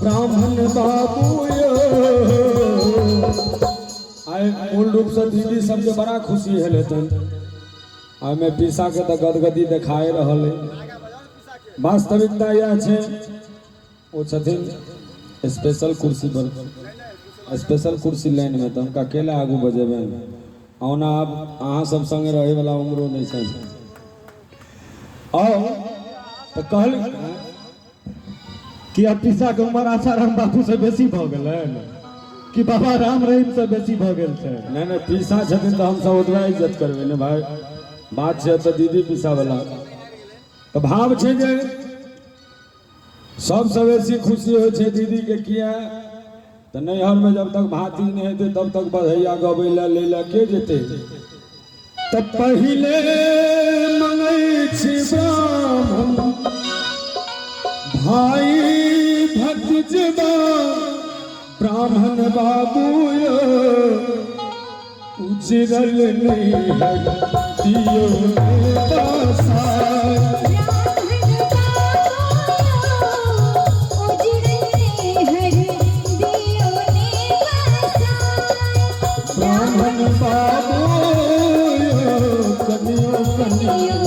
ब्राह्मण बाबू आए मूल रूप से दीदी सबके बड़ा खुशी है लेकिन मैं पीसा के तो गदगदी देखाए रहल वास्तविकता यह है वो छथिन स्पेशल कुर्सी पर स्पेशल कुर्सी लाइन में तो हम अकेला आगू बजेबे औना आप अहाँ सब संगे रहे वाला उम्रो नहीं छै आओ तो कहल कि अब पिसा के उम्र आसाराम बापू से बेसी भ गेलै कि बाबा राम रहीम से बेसी भ गेल छै नहीं पिसा छथिन तो हम सब ओतबा इज्जत करबे ने भाई बात छै तो दीदी पिसा वाला तो भाव छै जे सबसे बेसी खुशी हो छै दीदी के किया तो नैहर में जब तक भाती नहीं हेते तब तक बधैया गबै ले ला के जेते तब पहिले मंगै छी ब्राह्मण भाई भक्त जबा ब्राह्मण बाबू उजरल नहीं है दियो ब्राह्मण बाबू कनियो कनियो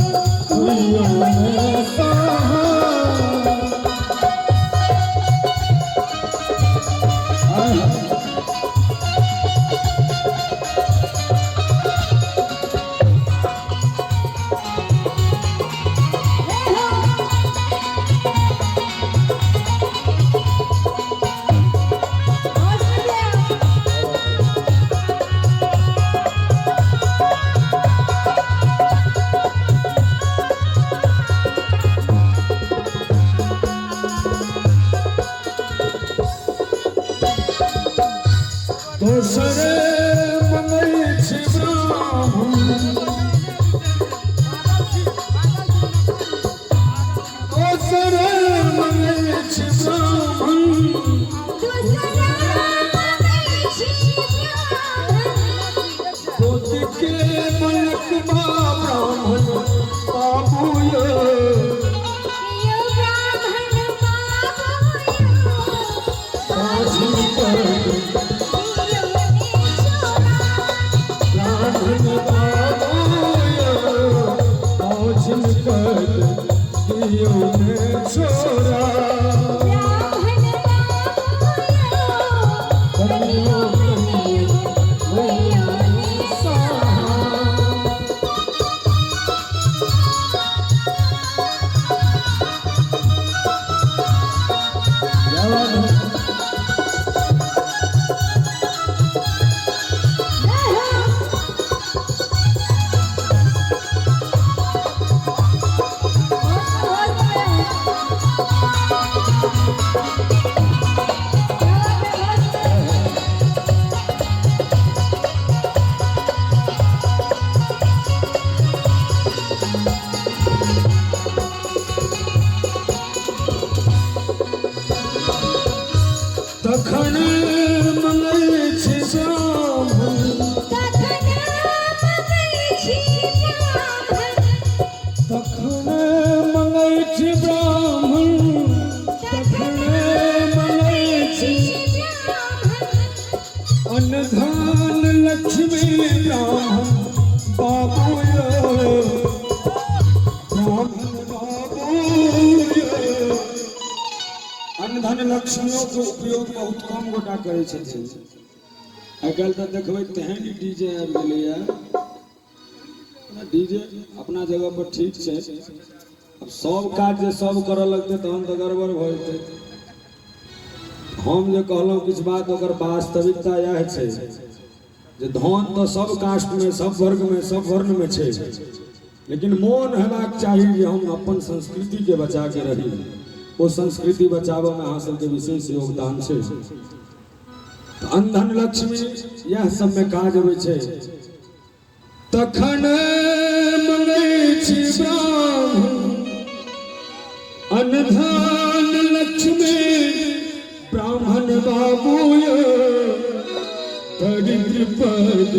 धन लक्ष्मियों के उपयोग बहुत कम गोटा करे छथिन। आइ काल्हि तऽ देखबै तेहन डीजे आबि गेलैया। डीजे अपना जगह पर ठीक छै, अब सब काज जे सब करऽ लगतै तहन तऽ गड़बड़ भऽ जेतै। हम जे कहलहुँ किछु बात ओकर वास्तविकता इएह छै जे धन तऽ सब कास्ट में, सब वर्ग में, सब वर्ण में छै, लेकिन मोन हेबाक चाही जे हम अपन संस्कृति के बचा के रही। वो संस्कृति बचाबऽ में अहाँ सबके विशेष योगदान छै। अनधन लक्ष्मी यह सब में काज अबै छै। तखन मंगै छी ब्राह्मण अनधन लक्ष्मी, ब्राह्मण बाबू दरिद्र पद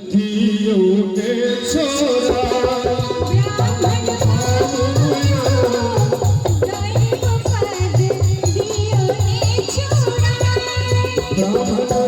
दियो ने छोड़ा। ब्राह्मण